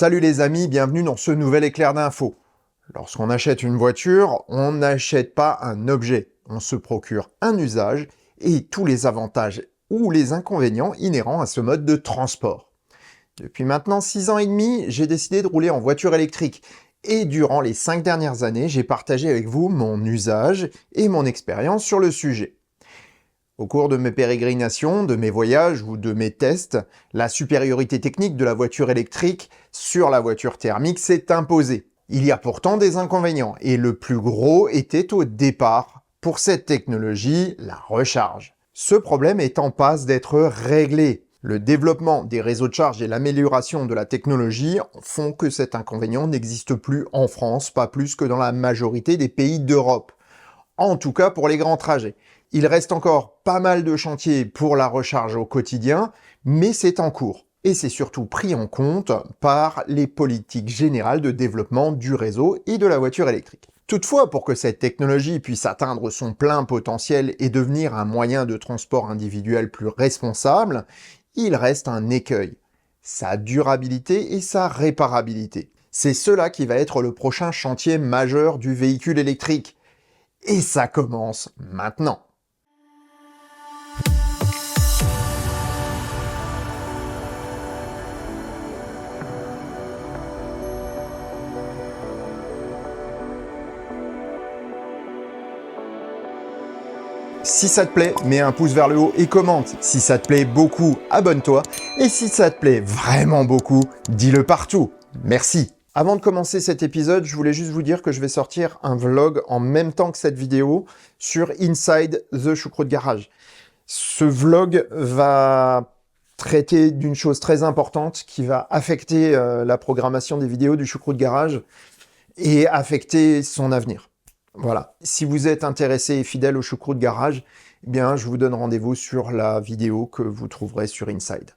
Salut les amis, bienvenue dans ce nouvel éclair d'infos. Lorsqu'on achète une voiture, on n'achète pas un objet, on se procure un usage et tous les avantages ou les inconvénients inhérents à ce mode de transport. Depuis maintenant 6 ans et demi, j'ai décidé de rouler en voiture électrique et durant les 5 dernières années, j'ai partagé avec vous mon usage et mon expérience sur le sujet. Au cours de mes pérégrinations, de mes voyages ou de mes tests, la supériorité technique de la voiture électrique sur la voiture thermique s'est imposée. Il y a pourtant des inconvénients, et le plus gros était au départ, pour cette technologie, la recharge. Ce problème est en passe d'être réglé. Le développement des réseaux de charge et l'amélioration de la technologie font que cet inconvénient n'existe plus en France, pas plus que dans la majorité des pays d'Europe. En tout cas pour les grands trajets. Il reste encore pas mal de chantiers pour la recharge au quotidien, mais c'est en cours. Et c'est surtout pris en compte par les politiques générales de développement du réseau et de la voiture électrique. Toutefois, pour que cette technologie puisse atteindre son plein potentiel et devenir un moyen de transport individuel plus responsable, il reste un écueil, sa durabilité et sa réparabilité. C'est cela qui va être le prochain chantier majeur du véhicule électrique. Et ça commence maintenant. Si ça te plaît, mets un pouce vers le haut et commente. Si ça te plaît beaucoup, abonne-toi. Et si ça te plaît vraiment beaucoup, dis-le partout. Merci. Avant de commencer cet épisode, je voulais juste vous dire que je vais sortir un vlog en même temps que cette vidéo sur Inside the Choucroute Garage. Ce vlog va traiter d'une chose très importante qui va affecter la programmation des vidéos du Choucroute Garage et affecter son avenir. Voilà. Si vous êtes intéressé et fidèle au Choucroute Garage, eh bien, je vous donne rendez-vous sur la vidéo que vous trouverez sur Inside.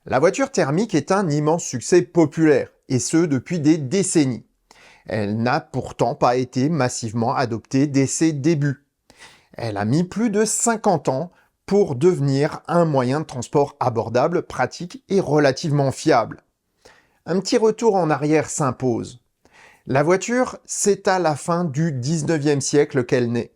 La voiture thermique est un immense succès populaire, et ce depuis des décennies. Elle n'a pourtant pas été massivement adoptée dès ses débuts. Elle a mis plus de 50 ans pour devenir un moyen de transport abordable, pratique et relativement fiable. Un petit retour en arrière s'impose. La voiture, c'est à la fin du 19e siècle qu'elle naît.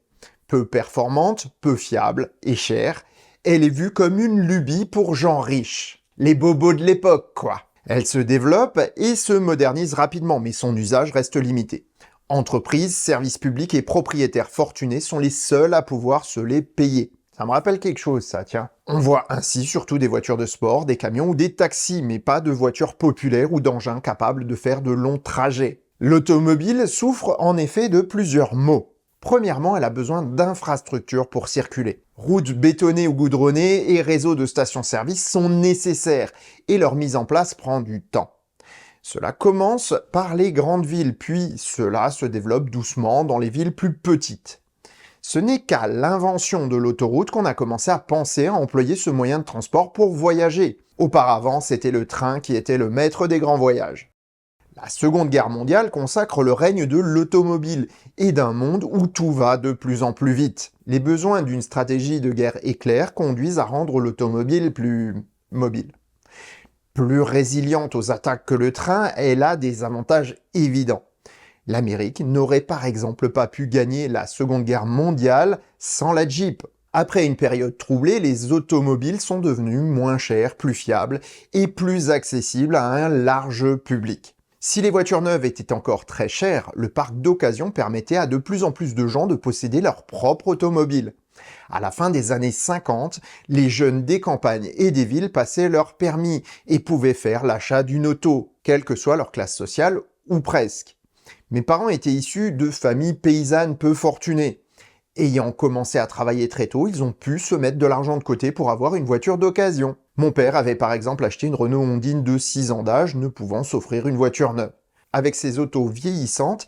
Peu performante, peu fiable et chère, elle est vue comme une lubie pour gens riches. Les bobos de l'époque, quoi. Elle se développe et se modernise rapidement, mais son usage reste limité. Entreprises, services publics et propriétaires fortunés sont les seuls à pouvoir se les payer. Ça me rappelle quelque chose, ça, tiens. On voit ainsi surtout des voitures de sport, des camions ou des taxis, mais pas de voitures populaires ou d'engins capables de faire de longs trajets. L'automobile souffre en effet de plusieurs maux. Premièrement, elle a besoin d'infrastructures pour circuler. Routes bétonnées ou goudronnées et réseaux de stations-service sont nécessaires et leur mise en place prend du temps. Cela commence par les grandes villes, puis cela se développe doucement dans les villes plus petites. Ce n'est qu'à l'invention de l'autoroute qu'on a commencé à penser à employer ce moyen de transport pour voyager. Auparavant, c'était le train qui était le maître des grands voyages. La Seconde Guerre mondiale consacre le règne de l'automobile et d'un monde où tout va de plus en plus vite. Les besoins d'une stratégie de guerre éclair conduisent à rendre l'automobile plus mobile. Plus résiliente aux attaques que le train, elle a des avantages évidents. L'Amérique n'aurait par exemple pas pu gagner la Seconde Guerre mondiale sans la Jeep. Après une période troublée, les automobiles sont devenues moins chères, plus fiables et plus accessibles à un large public. Si les voitures neuves étaient encore très chères, le parc d'occasion permettait à de plus en plus de gens de posséder leur propre automobile. À la fin des années 50, les jeunes des campagnes et des villes passaient leur permis et pouvaient faire l'achat d'une auto, quelle que soit leur classe sociale ou presque. Mes parents étaient issus de familles paysannes peu fortunées. Ayant commencé à travailler très tôt, ils ont pu se mettre de l'argent de côté pour avoir une voiture d'occasion. Mon père avait par exemple acheté une Renault Ondine de 6 ans d'âge, ne pouvant s'offrir une voiture neuve. Avec ces autos vieillissantes,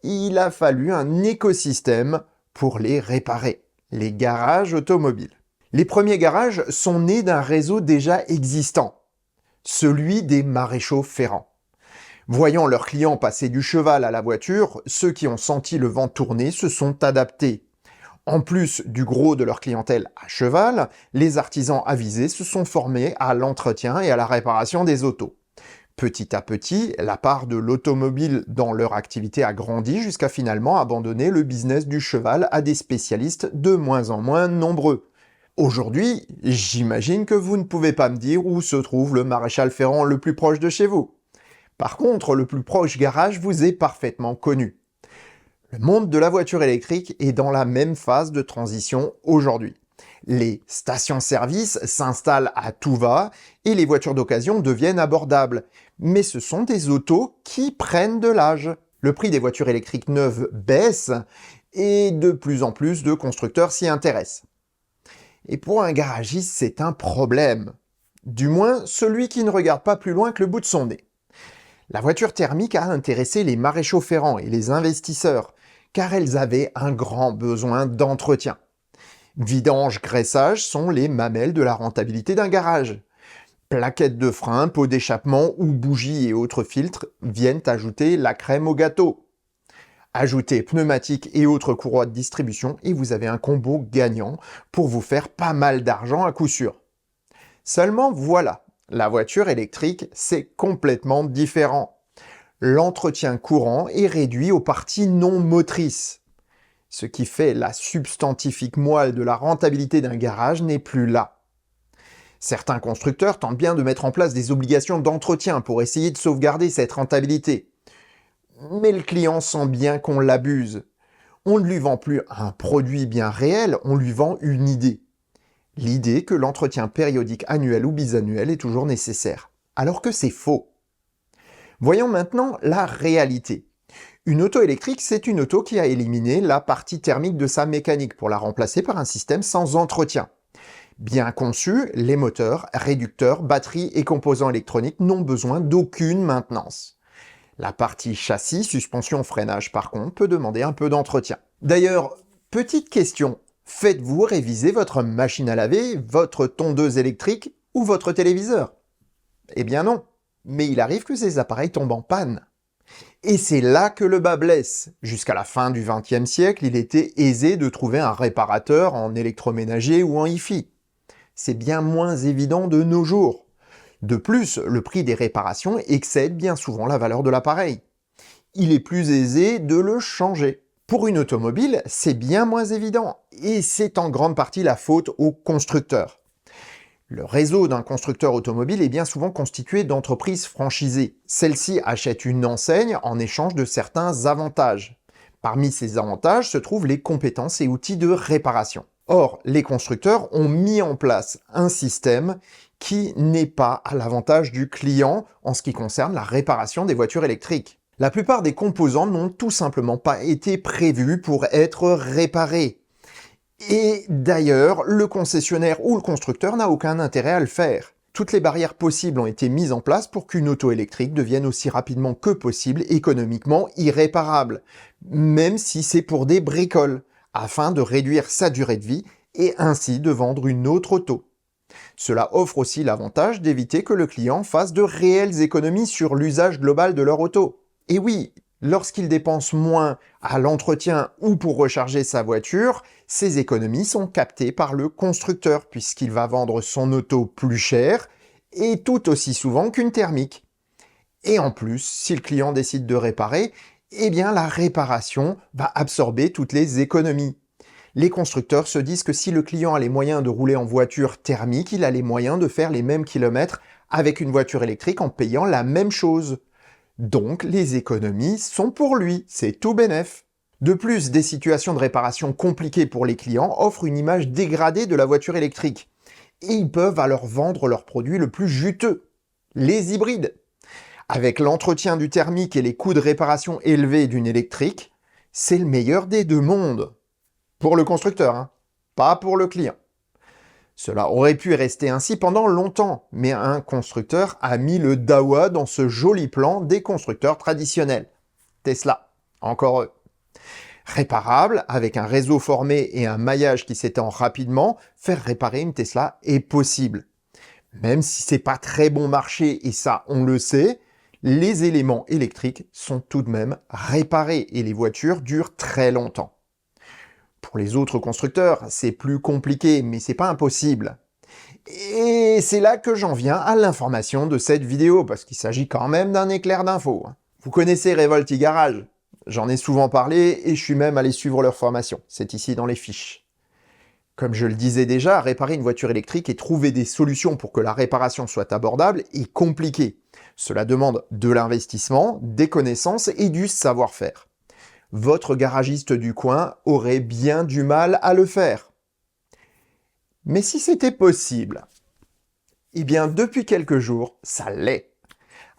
il a fallu un écosystème pour les réparer. Les garages automobiles. Les premiers garages sont nés d'un réseau déjà existant, celui des maréchaux ferrants. Voyant leurs clients passer du cheval à la voiture, ceux qui ont senti le vent tourner se sont adaptés. En plus du gros de leur clientèle à cheval, les artisans avisés se sont formés à l'entretien et à la réparation des autos. Petit à petit, la part de l'automobile dans leur activité a grandi jusqu'à finalement abandonner le business du cheval à des spécialistes de moins en moins nombreux. Aujourd'hui, j'imagine que vous ne pouvez pas me dire où se trouve le maréchal Ferrand le plus proche de chez vous. Par contre, le plus proche garage vous est parfaitement connu. Le monde de la voiture électrique est dans la même phase de transition aujourd'hui. Les stations-service s'installent à tout va et les voitures d'occasion deviennent abordables. Mais ce sont des autos qui prennent de l'âge. Le prix des voitures électriques neuves baisse et de plus en plus de constructeurs s'y intéressent. Et pour un garagiste, c'est un problème. Du moins, celui qui ne regarde pas plus loin que le bout de son nez. La voiture thermique a intéressé les maréchaux Ferrand et les investisseurs, car elles avaient un grand besoin d'entretien. Vidange, graissage sont les mamelles de la rentabilité d'un garage. Plaquettes de frein, pots d'échappement ou bougies et autres filtres viennent ajouter la crème au gâteau. Ajoutez pneumatiques et autres courroies de distribution et vous avez un combo gagnant pour vous faire pas mal d'argent à coup sûr. Seulement voilà, la voiture électrique, c'est complètement différent. L'entretien courant est réduit aux parties non motrices. Ce qui fait la substantifique moelle de la rentabilité d'un garage n'est plus là. Certains constructeurs tentent bien de mettre en place des obligations d'entretien pour essayer de sauvegarder cette rentabilité. Mais le client sent bien qu'on l'abuse. On ne lui vend plus un produit bien réel, on lui vend une idée. L'idée que l'entretien périodique annuel ou bisannuel est toujours nécessaire. Alors que c'est faux. Voyons maintenant la réalité. Une auto électrique, c'est une auto qui a éliminé la partie thermique de sa mécanique pour la remplacer par un système sans entretien. Bien conçu, les moteurs, réducteurs, batteries et composants électroniques n'ont besoin d'aucune maintenance. La partie châssis, suspension, freinage par contre peut demander un peu d'entretien. D'ailleurs, petite question, faites-vous réviser votre machine à laver, votre tondeuse électrique ou votre téléviseur? Eh bien non, mais il arrive que ces appareils tombent en panne. Et c'est là que le bât blesse. Jusqu'à la fin du XXe siècle, il était aisé de trouver un réparateur en électroménager ou en hi-fi. C'est bien moins évident de nos jours. De plus, le prix des réparations excède bien souvent la valeur de l'appareil. Il est plus aisé de le changer. Pour une automobile, c'est bien moins évident, et c'est en grande partie la faute aux constructeurs. Le réseau d'un constructeur automobile est bien souvent constitué d'entreprises franchisées. Celles-ci achètent une enseigne en échange de certains avantages. Parmi ces avantages se trouvent les compétences et outils de réparation. Or, les constructeurs ont mis en place un système qui n'est pas à l'avantage du client en ce qui concerne la réparation des voitures électriques. La plupart des composants n'ont tout simplement pas été prévus pour être réparés. Et d'ailleurs, le concessionnaire ou le constructeur n'a aucun intérêt à le faire. Toutes les barrières possibles ont été mises en place pour qu'une auto électrique devienne aussi rapidement que possible économiquement irréparable, même si c'est pour des bricoles, afin de réduire sa durée de vie et ainsi de vendre une autre auto. Cela offre aussi l'avantage d'éviter que le client fasse de réelles économies sur l'usage global de leur auto. Et oui, lorsqu'il dépense moins à l'entretien ou pour recharger sa voiture, ces économies sont captées par le constructeur puisqu'il va vendre son auto plus cher et tout aussi souvent qu'une thermique. Et en plus, si le client décide de réparer, eh bien la réparation va absorber toutes les économies. Les constructeurs se disent que si le client a les moyens de rouler en voiture thermique, il a les moyens de faire les mêmes kilomètres avec une voiture électrique en payant la même chose. Donc les économies sont pour lui, c'est tout bénef. De plus, des situations de réparation compliquées pour les clients offrent une image dégradée de la voiture électrique. Et ils peuvent alors vendre leur produit le plus juteux, les hybrides. Avec l'entretien du thermique et les coûts de réparation élevés d'une électrique, c'est le meilleur des deux mondes. Pour le constructeur, hein, pas pour le client. Cela aurait pu rester ainsi pendant longtemps, mais un constructeur a mis le dawa dans ce joli plan des constructeurs traditionnels. Tesla, encore eux. Réparable, avec un réseau formé et un maillage qui s'étend rapidement, faire réparer une Tesla est possible. Même si c'est pas très bon marché, et ça on le sait, les éléments électriques sont tout de même réparés et les voitures durent très longtemps. Pour les autres constructeurs, c'est plus compliqué, mais c'est pas impossible. Et c'est là que j'en viens à l'information de cette vidéo, parce qu'il s'agit quand même d'un éclair d'infos. Vous connaissez Revolt e-Garage? J'en ai souvent parlé et je suis même allé suivre leur formation. C'est ici dans les fiches. Comme je le disais déjà, réparer une voiture électrique et trouver des solutions pour que la réparation soit abordable est compliqué. Cela demande de l'investissement, des connaissances et du savoir-faire. Votre garagiste du coin aurait bien du mal à le faire. Mais si c'était possible, eh bien depuis quelques jours, ça l'est.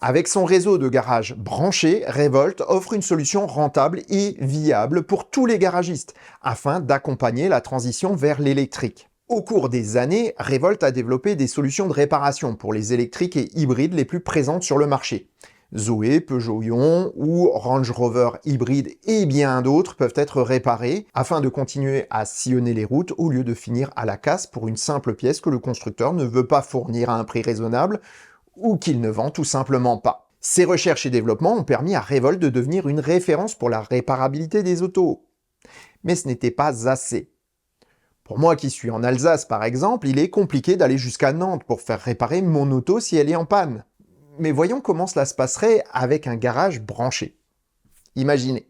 Avec son réseau de garages branchés, Revolt offre une solution rentable et viable pour tous les garagistes, afin d'accompagner la transition vers l'électrique. Au cours des années, Revolt a développé des solutions de réparation pour les électriques et hybrides les plus présentes sur le marché. Zoé, Peugeot Ion ou Range Rover hybride et bien d'autres peuvent être réparés afin de continuer à sillonner les routes au lieu de finir à la casse pour une simple pièce que le constructeur ne veut pas fournir à un prix raisonnable ou qu'il ne vend tout simplement pas. Ces recherches et développements ont permis à Revolt de devenir une référence pour la réparabilité des autos. Mais ce n'était pas assez. Pour moi qui suis en Alsace par exemple, il est compliqué d'aller jusqu'à Nantes pour faire réparer mon auto si elle est en panne. Mais voyons comment cela se passerait avec un garage branché. Imaginez,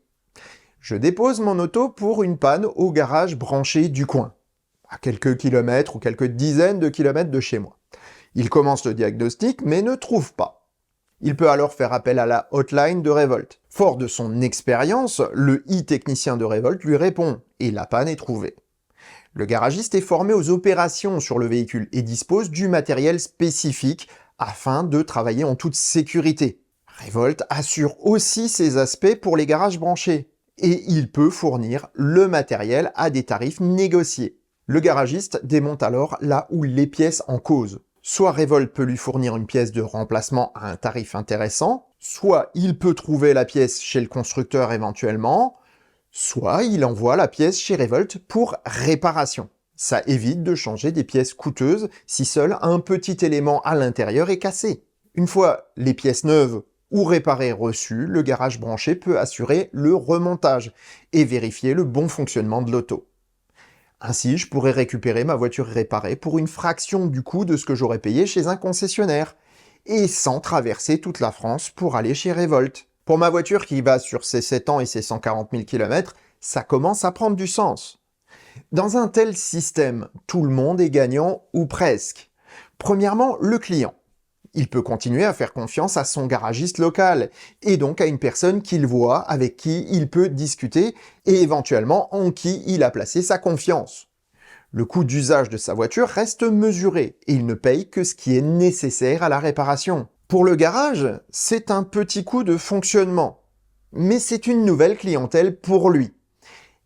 je dépose mon auto pour une panne au garage branché du coin, à quelques kilomètres ou quelques dizaines de kilomètres de chez moi. Il commence le diagnostic, mais ne trouve pas. Il peut alors faire appel à la hotline de Revolt. Fort de son expérience, le technicien de Revolt lui répond, et la panne est trouvée. Le garagiste est formé aux opérations sur le véhicule et dispose du matériel spécifique afin de travailler en toute sécurité. Revolt assure aussi ces aspects pour les garages branchés, et il peut fournir le matériel à des tarifs négociés. Le garagiste démonte alors là où les pièces en cause. Soit Revolt peut lui fournir une pièce de remplacement à un tarif intéressant, soit il peut trouver la pièce chez le constructeur éventuellement, soit il envoie la pièce chez Revolt pour réparation. Ça évite de changer des pièces coûteuses si seul un petit élément à l'intérieur est cassé. Une fois les pièces neuves ou réparées reçues, le garage branché peut assurer le remontage et vérifier le bon fonctionnement de l'auto. Ainsi, je pourrais récupérer ma voiture réparée pour une fraction du coût de ce que j'aurais payé chez un concessionnaire, et sans traverser toute la France pour aller chez Revolt. Pour ma voiture qui va sur ses 7 ans et ses 140 000 km, ça commence à prendre du sens. Dans un tel système, tout le monde est gagnant ou presque. Premièrement, le client. Il peut continuer à faire confiance à son garagiste local, et donc à une personne qu'il voit, avec qui il peut discuter, et éventuellement en qui il a placé sa confiance. Le coût d'usage de sa voiture reste mesuré, et il ne paye que ce qui est nécessaire à la réparation. Pour le garage, c'est un petit coût de fonctionnement, mais c'est une nouvelle clientèle pour lui.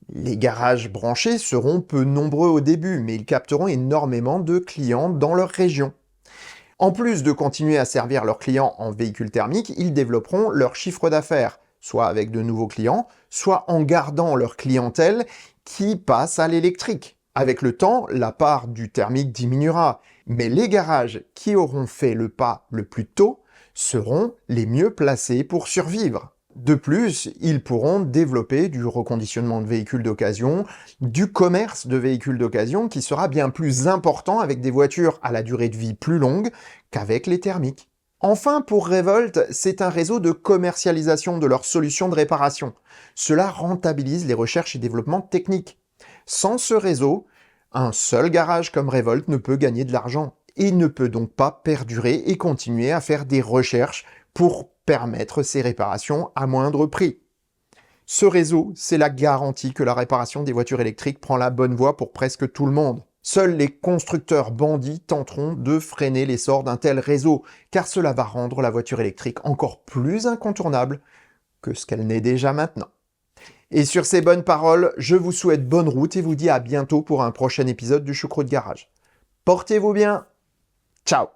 Les garages branchés seront peu nombreux au début, mais ils capteront énormément de clients dans leur région. En plus de continuer à servir leurs clients en véhicule thermique, ils développeront leur chiffre d'affaires, soit avec de nouveaux clients, soit en gardant leur clientèle qui passe à l'électrique. Avec le temps, la part du thermique diminuera, mais les garages qui auront fait le pas le plus tôt seront les mieux placés pour survivre. De plus, ils pourront développer du reconditionnement de véhicules d'occasion, du commerce de véhicules d'occasion qui sera bien plus important avec des voitures à la durée de vie plus longue qu'avec les thermiques. Enfin, pour Revolt, c'est un réseau de commercialisation de leurs solutions de réparation. Cela rentabilise les recherches et développements techniques. Sans ce réseau, un seul garage comme Revolt ne peut gagner de l'argent et ne peut donc pas perdurer et continuer à faire des recherches pour permettre ces réparations à moindre prix. Ce réseau, c'est la garantie que la réparation des voitures électriques prend la bonne voie pour presque tout le monde. Seuls les constructeurs bandits tenteront de freiner l'essor d'un tel réseau, car cela va rendre la voiture électrique encore plus incontournable que ce qu'elle n'est déjà maintenant. Et sur ces bonnes paroles, je vous souhaite bonne route et vous dis à bientôt pour un prochain épisode du Choucroute Garage. Portez-vous bien. Ciao.